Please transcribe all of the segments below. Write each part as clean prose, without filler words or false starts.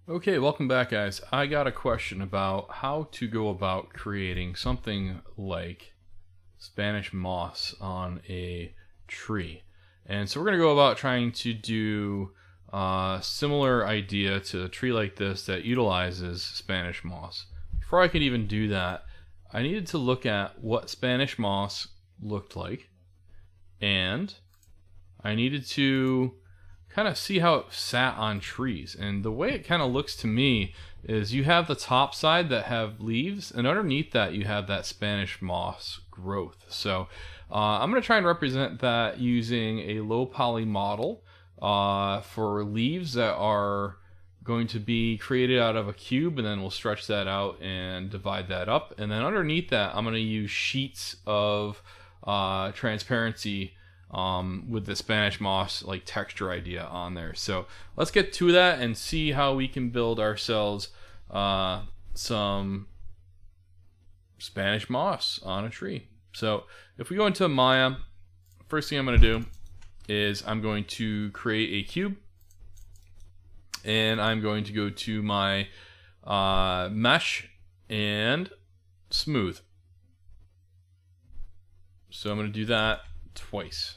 Okay, welcome back, guys. I got a question about how to go about creating something like Spanish moss on a tree. And so we're going to go about trying to do a similar idea to a tree like this that utilizes Spanish moss. Before I could even do that, I needed to look at what Spanish moss looked like, and I needed to kind of see how it sat on trees. And the way it kind of looks to me is you have the top side that have leaves, and underneath that you have that Spanish moss growth. So I'm going to try and represent that using a low poly model for leaves that are going to be created out of a cube, and then we'll stretch that out and divide that up. And then underneath that, I'm going to use sheets of transparency with the Spanish moss like texture idea on there. So let's get to that and see how we can build ourselves some Spanish moss on a tree. So if we go into Maya, first thing I'm going to do is I'm going to create a cube, and I'm going to go to my mesh and smooth. So I'm going to do that twice.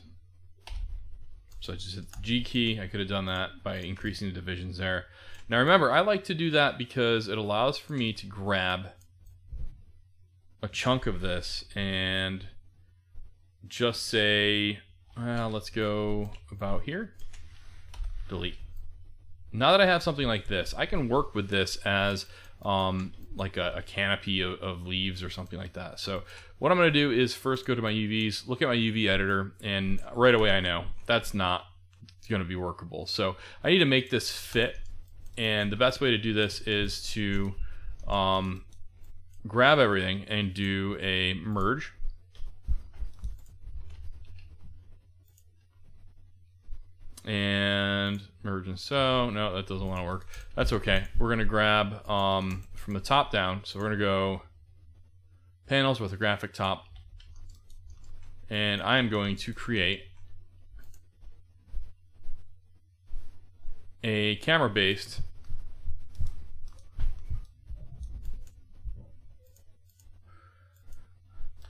So I just hit the G key. I could have done that by increasing the divisions there. Now remember, I like to do that because it allows for me to grab a chunk of this and just say, well, let's go about here. Delete. Now that I have something like this, I can work with this as like a canopy of leaves or something like that. So what I'm going to do is first go to my UVs, look at my UV editor, and right away I know that's not going to be workable. So I need to make this fit, and the best way to do this is to grab everything and do a merge. And merge and so, no, that doesn't want to work. That's okay. We're going to grab from the top down. So we're going to go panels with a graphic top. And I am going to create a camera-based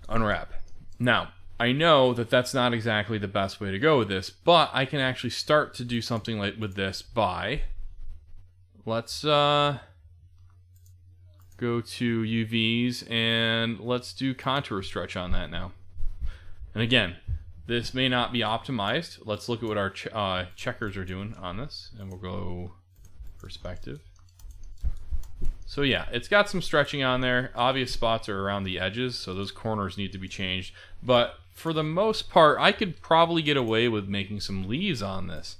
unwrap. Now, I know that that's not exactly the best way to go with this, but I can actually start to do something like with this by, let's go to UVs and let's do contour stretch on that now. And again, this may not be optimized. Let's look at what our checkers are doing on this, and we'll go perspective. So yeah, it's got some stretching on there. Obvious spots are around the edges, so those corners need to be changed. But for the most part, I could probably get away with making some leaves on this.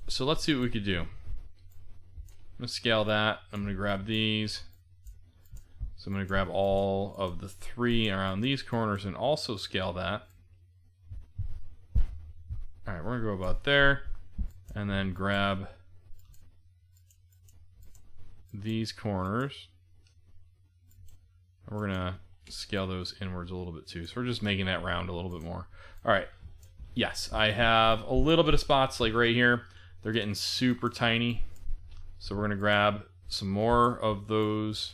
So let's see what we could do. I'm going to scale that. I'm going to grab these. So I'm going to grab all of the three around these corners and also scale that. Alright, we're going to go about there. And then grab these corners. We're gonna scale those inwards a little bit too. So we're just making that round a little bit more. All right. Yes, I have a little bit of spots like right here. They're getting super tiny. So we're gonna grab some more of those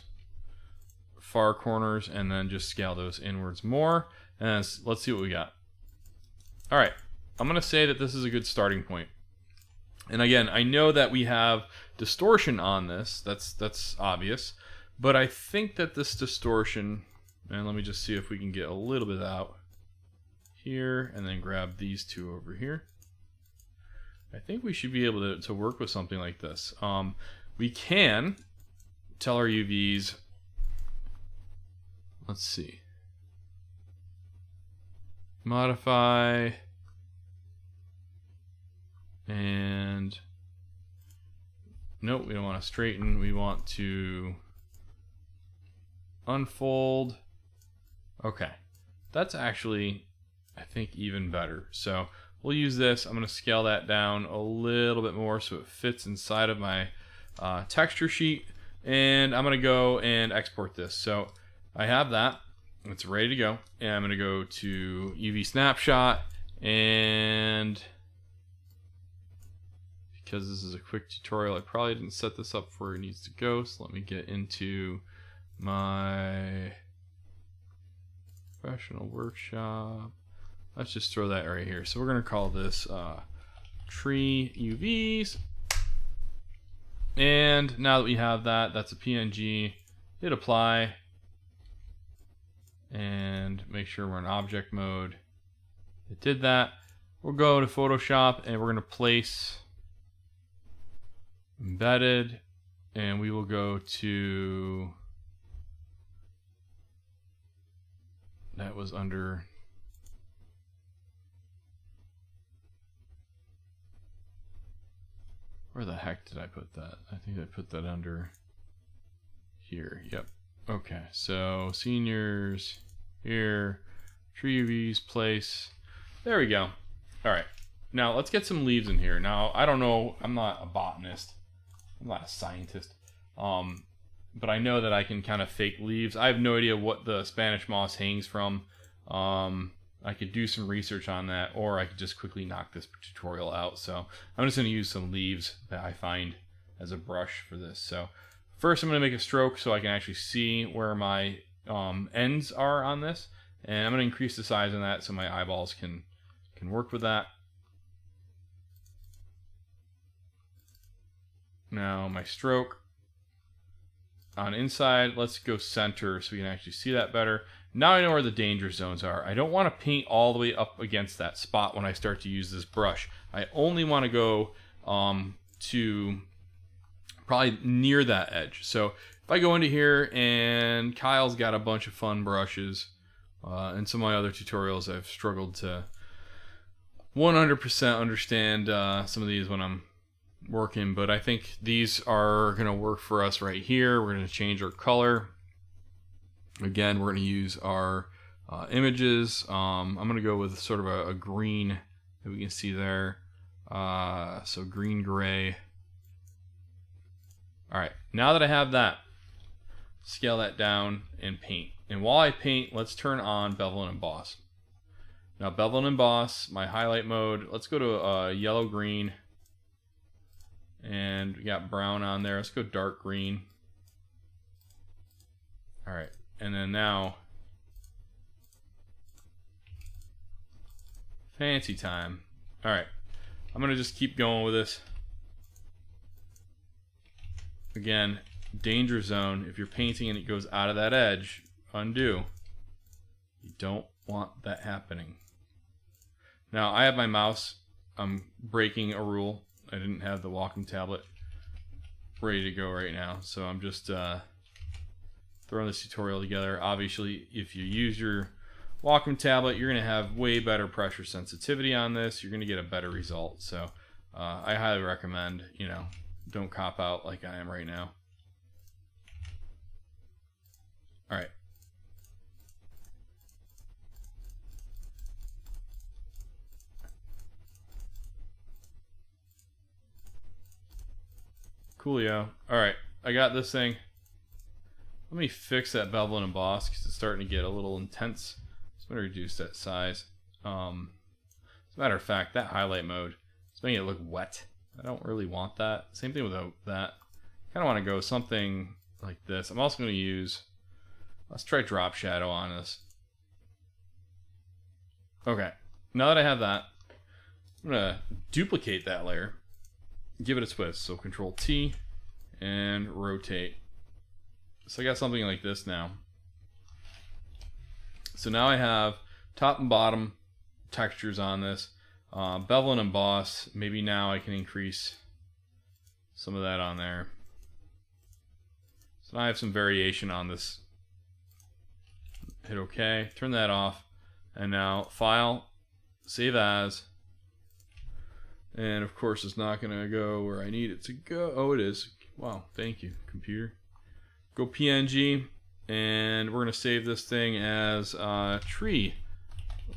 far corners and then just scale those inwards more. And let's see what we got. All right. I'm gonna say that this is a good starting point. And again, I know that we have distortion on this. That's obvious. But I think that this distortion, and let me just see if we can get a little bit out here and then grab these two over here. I think we should be able to work with something like this. We can tell our UVs, let's see, modify, and nope, we don't want to straighten. We want to unfold. Okay, that's actually, I think, even better. So we'll use this. I'm going to scale that down a little bit more so it fits inside of my texture sheet. And I'm going to go and export this. So I have that. It's ready to go. And I'm going to go to UV snapshot and because this is a quick tutorial, I probably didn't set this up where it needs to go. So let me get into my professional workshop. Let's just throw that right here. So we're going to call this tree UVs. And now that we have that, that's a PNG. Hit apply. And make sure we're in object mode. It did that. We'll go to Photoshop and we're going to place embedded. And we will go to, that was under, where the heck did I put that? I think I put that under here. Yep. Okay, so seniors here, tree UVs, place. There we go. All right, now let's get some leaves in here. Now, I don't know, I'm not a botanist. I'm not a scientist. But I know that I can kind of fake leaves. I have no idea what the Spanish moss hangs from. I could do some research on that, or I could just quickly knock this tutorial out. So I'm just going to use some leaves that I find as a brush for this. So first I'm going to make a stroke so I can actually see where my ends are on this. And I'm going to increase the size on that so my eyeballs can work with that. Now my stroke on inside, let's go center so we can actually see that better. Now I know where the danger zones are. I don't want to paint all the way up against that spot when I start to use this brush. I only want to go to probably near that edge. So if I go into here, and Kyle's got a bunch of fun brushes, in some of my other tutorials I've struggled to 100% understand some of these when I'm working, but I think these are going to work for us right here. We're going to change our color. Again, we're going to use our images. I'm going to go with sort of a green that we can see there. So green gray. All right, now that I have that, scale that down and paint. And while I paint, let's turn on Bevel and Emboss. Now Bevel and Emboss, my highlight mode, let's go to yellow green. And we got brown on there. Let's go dark green. All right, and then now, fancy time. All right, I'm gonna just keep going with this. Again, danger zone. If you're painting and it goes out of that edge, undo. You don't want that happening. Now I have my mouse. I'm breaking a rule. I didn't have the Wacom tablet ready to go right now, so I'm just throwing this tutorial together. Obviously, if you use your Wacom tablet, you're going to have way better pressure sensitivity on this. You're going to get a better result. So I highly recommend, don't cop out like I am right now. All right. Coolio. Alright, I got this thing. Let me fix that Bevel and Emboss because it's starting to get a little intense. So I'm going to reduce that size. As a matter of fact, that highlight mode is making it look wet. I don't really want that. Same thing with that. I kind of want to go something like this. I'm also going to use, let's try drop shadow on this. Okay, now that I have that, I'm going to duplicate that layer. Give it a twist, so Control T and rotate. So I got something like this now. So now I have top and bottom textures on this. Bevel and Emboss, maybe now I can increase some of that on there. So now I have some variation on this. Hit OK, turn that off, and now File, Save As. And of course it's not going to go where I need it to go. Oh, it is. Wow, thank you, computer. Go PNG, and we're going to save this thing as tree,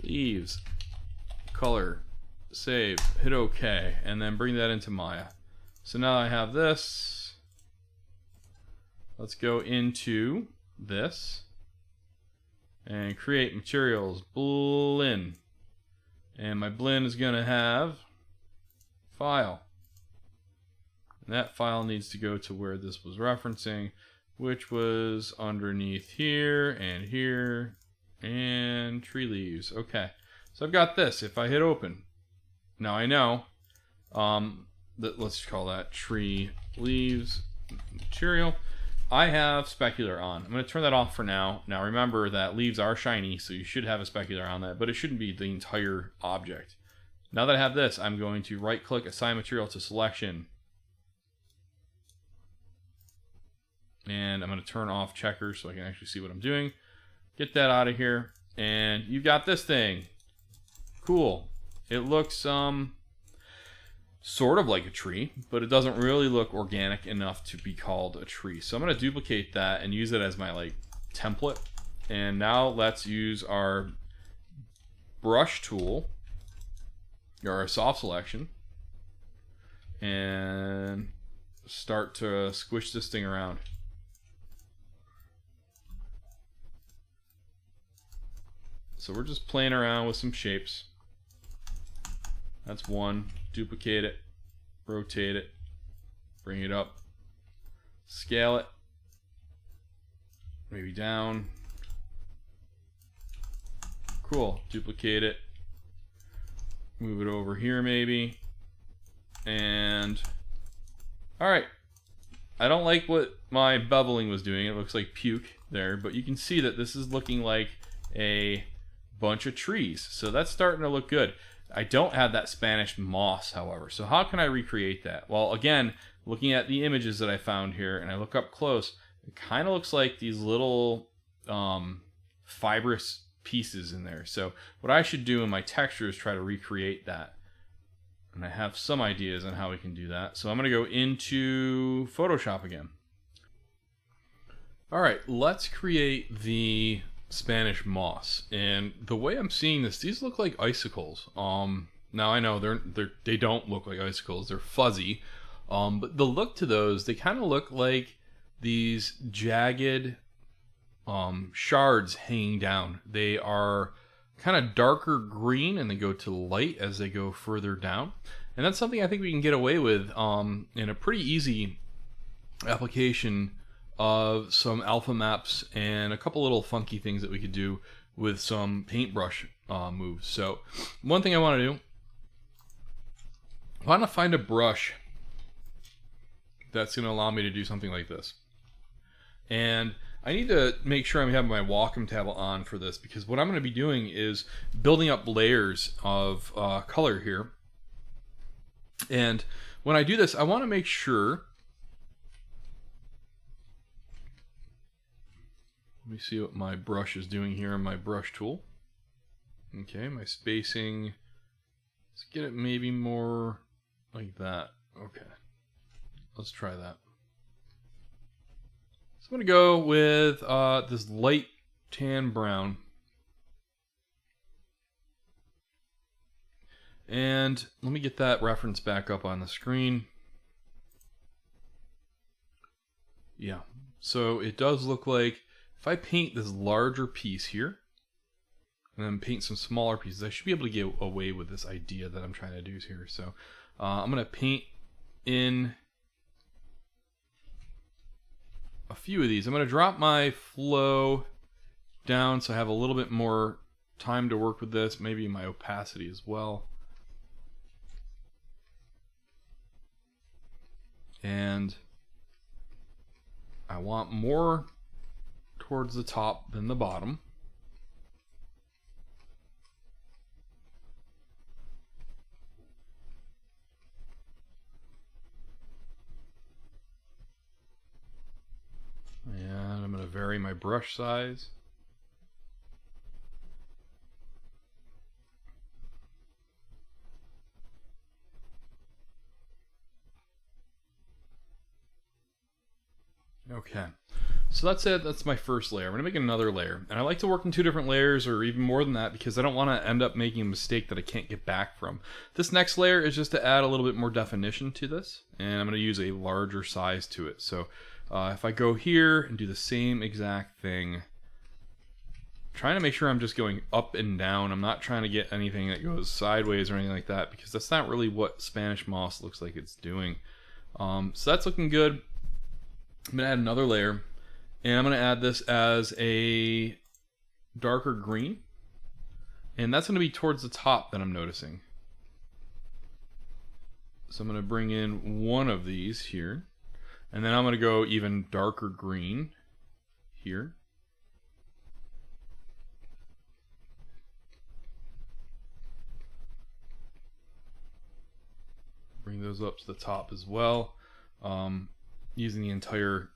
leaves, color, save, hit OK, and then bring that into Maya. So now I have this. Let's go into this and create materials, blend. And my blend is going to have File, And that file needs to go to where this was referencing, which was underneath here and tree leaves. Okay, so I've got this. If I hit open, now I know that, let's call that tree leaves material. I have specular on. I'm going to turn that off for now. Now remember that leaves are shiny, so you should have a specular on that, but it shouldn't be the entire object. Now that I have this, I'm going to right click, assign material to selection. And I'm going to turn off checkers so I can actually see what I'm doing. Get that out of here. And you've got this thing. Cool. It looks sort of like a tree, but it doesn't really look organic enough to be called a tree. So I'm going to duplicate that and use it as my like template. And now let's use our brush tool, or our soft selection, and start to squish this thing around. So we're just playing around with some shapes. That's one. Duplicate it, rotate it, bring it up, scale it, maybe down. Cool. Duplicate it, move it over here maybe, and alright. I don't like what my beveling was doing. It looks like puke there, but you can see that this is looking like a bunch of trees. So that's starting to look good. I don't have that Spanish moss, however. So how can I recreate that? Well, again, looking at the images that I found here, and I look up close, it kind of looks like these little fibrous pieces in there. So what I should do in my texture is try to recreate that. And I have some ideas on how we can do that. So I'm going to go into Photoshop again. All right, let's create the Spanish moss. And the way I'm seeing this, these look like icicles. Now I know they don't look like icicles. They're fuzzy. But the look to those, they kind of look like these jagged shards hanging down. They are kind of darker green and they go to light as they go further down. And that's something I think we can get away with in a pretty easy application of some alpha maps and a couple little funky things that we could do with some paintbrush moves. So one thing I want to do, I want to find a brush that's going to allow me to do something like this. And I need to make sure I'm having my Wacom tab on for this, because what I'm going to be doing is building up layers of color here. And when I do this, I want to make sure, let me see what my brush is doing here on my brush tool. Okay, my spacing, let's get it maybe more like that. Okay, let's try that. So I'm going to go with this light tan brown. And let me get that reference back up on the screen. Yeah, so it does look like if I paint this larger piece here and then paint some smaller pieces, I should be able to get away with this idea that I'm trying to do here. So I'm going to paint in a few of these. I'm going to drop my flow down so I have a little bit more time to work with this, maybe my opacity as well. And I want more towards the top than the bottom. And I'm going to vary my brush size. Okay, so that's it. That's my first layer. I'm going to make another layer. And I like to work in 2 different layers or even more than that because I don't want to end up making a mistake that I can't get back from. This next layer is just to add a little bit more definition to this. And I'm going to use a larger size to it. So if I go here and do the same exact thing, trying to make sure I'm just going up and down. I'm not trying to get anything that goes sideways or anything like that because that's not really what Spanish moss looks like it's doing. So that's looking good. I'm going to add another layer, and I'm going to add this as a darker green, and that's going to be towards the top that I'm noticing. So I'm going to bring in one of these here, and then I'm going to go even darker green here. Bring those up to the top as well, using the entire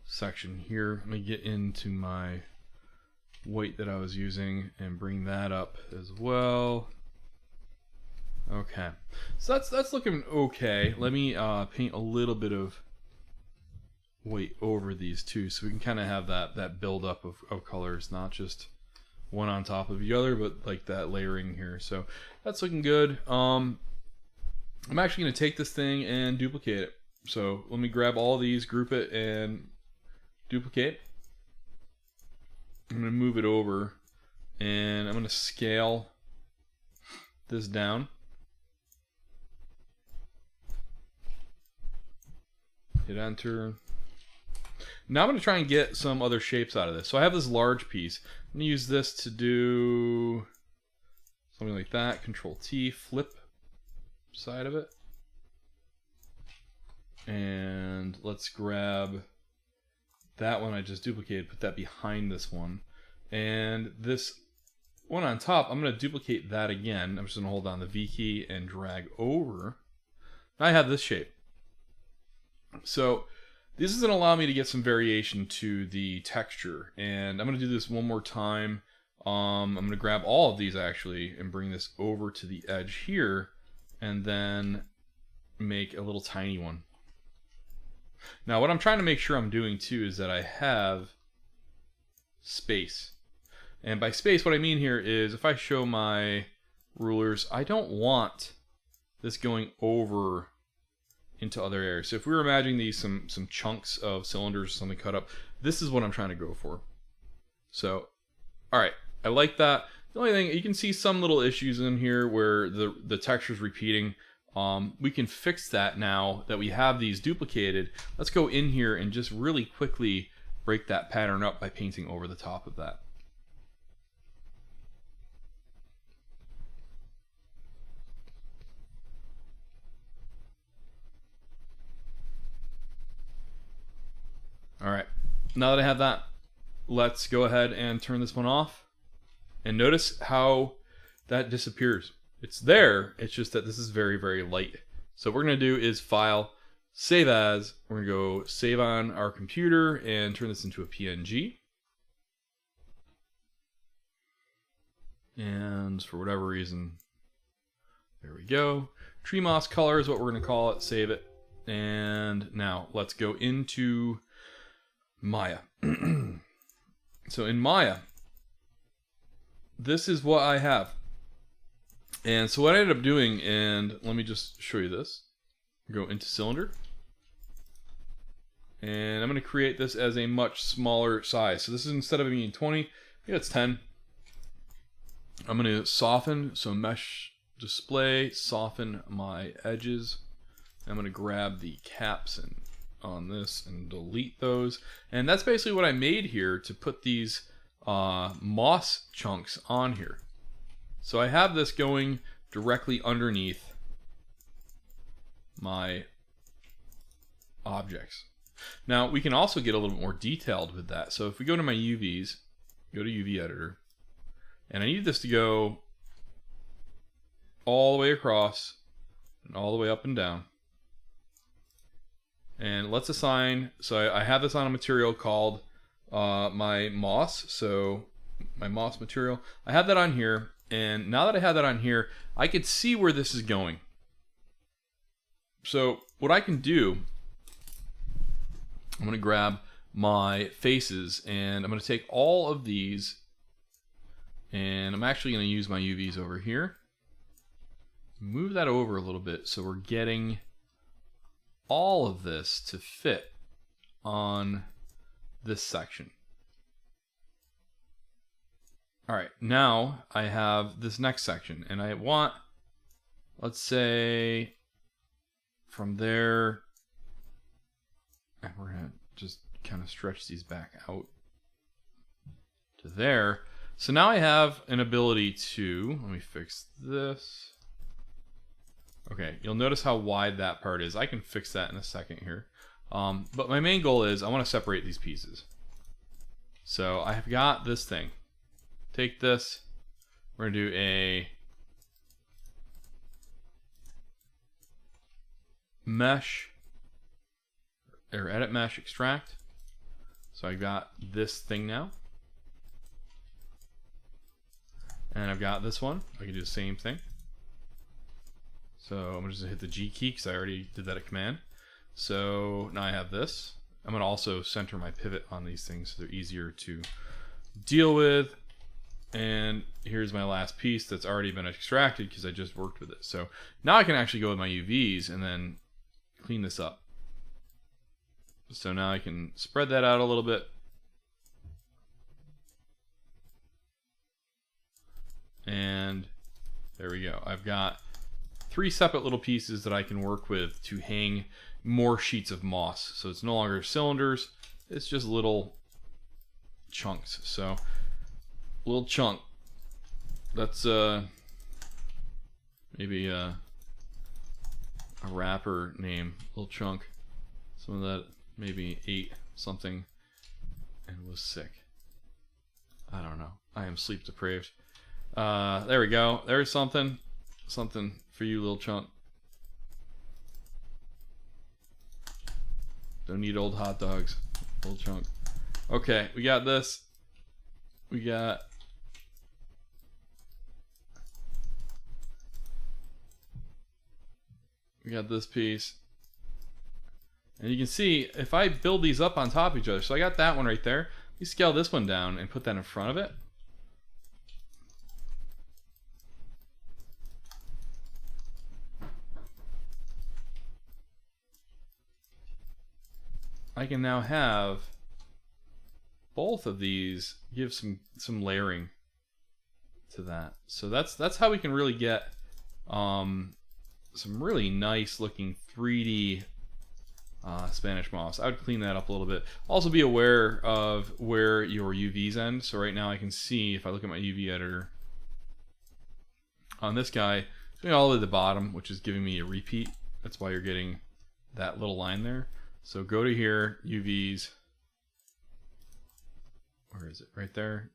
section here. Let me get into my white that I was using and bring that up as well. Okay, so that's looking okay. Let me paint a little bit of white over these two, so we can kind of have that build up of colors, not just one on top of the other, but like that layering here. So that's looking good. I'm actually going to take this thing and duplicate it. So let me grab all these, group it, and duplicate. I'm going to move it over, and I'm going to scale this down. Hit enter. Now I'm going to try and get some other shapes out of this. So I have this large piece. I'm going to use this to do something like that. Control T, flip side of it. And let's grab that one I just duplicated, put that behind this one. And this one on top, I'm going to duplicate that again. I'm just going to hold down the V key and drag over. Now I have this shape. So this is going to allow me to get some variation to the texture, and I'm going to do this one more time. I'm going to grab all of these actually and bring this over to the edge here, and then make a little tiny one. Now what I'm trying to make sure I'm doing too is that I have space. And by space, what I mean here is if I show my rulers, I don't want this going over into other areas. So if we were imagining these some chunks of cylinders or something cut up, this is what I'm trying to go for. So, all right, I like that. The only thing, you can see some little issues in here where the texture's repeating. We can fix that now that we have these duplicated. Let's go in here and just really quickly break that pattern up by painting over the top of that. All right, now that I have that, let's go ahead and turn this one off. And notice how that disappears. It's there, it's just that this is very, very light. So what we're gonna do is File, Save As. We're gonna go save on our computer and turn this into a PNG. And for whatever reason, there we go. Tree moss color is what we're gonna call it, save it. And now let's go into Maya. So in Maya, this is what I have. And so what I ended up doing, and let me just show you this. Go into cylinder. And I'm going to create this as a much smaller size. So this is, instead of being 20, I think it's 10. I'm going to soften, so mesh display, soften my edges. I'm going to grab the caps and on this and delete those, and that's basically what I made here to put these moss chunks on here. So I have this going directly underneath my objects. Now we can also get a little bit more detailed with that. So if we go to my UVs, go to UV editor, and I need this to go all the way across and all the way up and down. And let's assign, so I have this on a material called my moss, so my moss material. I have that on here, and now that I have that on here, I can see where this is going. So what I can do, I'm going to grab my faces, and I'm going to take all of these, and I'm actually going to use my UVs over here. Move that over a little bit so we're getting all of this to fit on this section. All right, now I have this next section, and I want, let's say, from there, and we're going to just kind of stretch these back out to there. So now I have an ability to, let me fix this. Okay, you'll notice how wide that part is. I can fix that in a second here. But my main goal is I want to separate these pieces. So I have got this thing. Take this. We're going to do a mesh or edit mesh extract. So I got this thing now. And I've got this one. I can do the same thing. So I'm going to just hit the G key because I already did that at command. So now I have this. I'm going to also center my pivot on these things so they're easier to deal with. And here's my last piece that's already been extracted because I just worked with it. So now I can actually go with my UVs and then clean this up. So now I can spread that out a little bit. And there we go. I've got 3 separate little pieces that I can work with to hang more sheets of moss. So it's no longer cylinders, it's just little chunks. So little chunk. That's maybe a rapper name, little chunk. Some of that maybe ate something and was sick. I don't know. I am sleep deprived. There we go. There's something for you, little chunk. Don't need old hot dogs, little chunk. Okay, we got this. We got this piece. And you can see if I build these up on top of each other. So I got that one right there. You scale this one down and put that in front of it. I can now have both of these give some layering to that. So that's how we can really get some really nice looking 3D Spanish moss. I would clean that up a little bit. Also be aware of where your UVs end. So right now I can see if I look at my UV editor on this guy, it's going all the way to the bottom, which is giving me a repeat. That's why you're getting that little line there. So go to here, UVs. Where is it? Right there.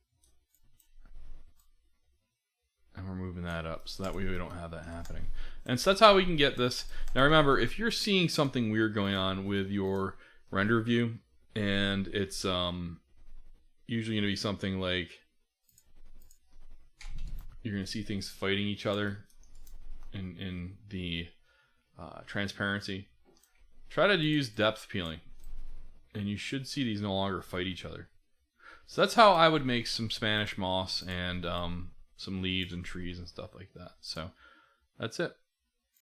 And we're moving that up so that way we don't have that happening. And so that's how we can get this. Now remember, if you're seeing something weird going on with your render view, and it's usually going to be something like you're going to see things fighting each other in the transparency. Try to use depth peeling, and you should see these no longer fight each other. So that's how I would make some Spanish moss and some leaves and trees and stuff like that. So that's it.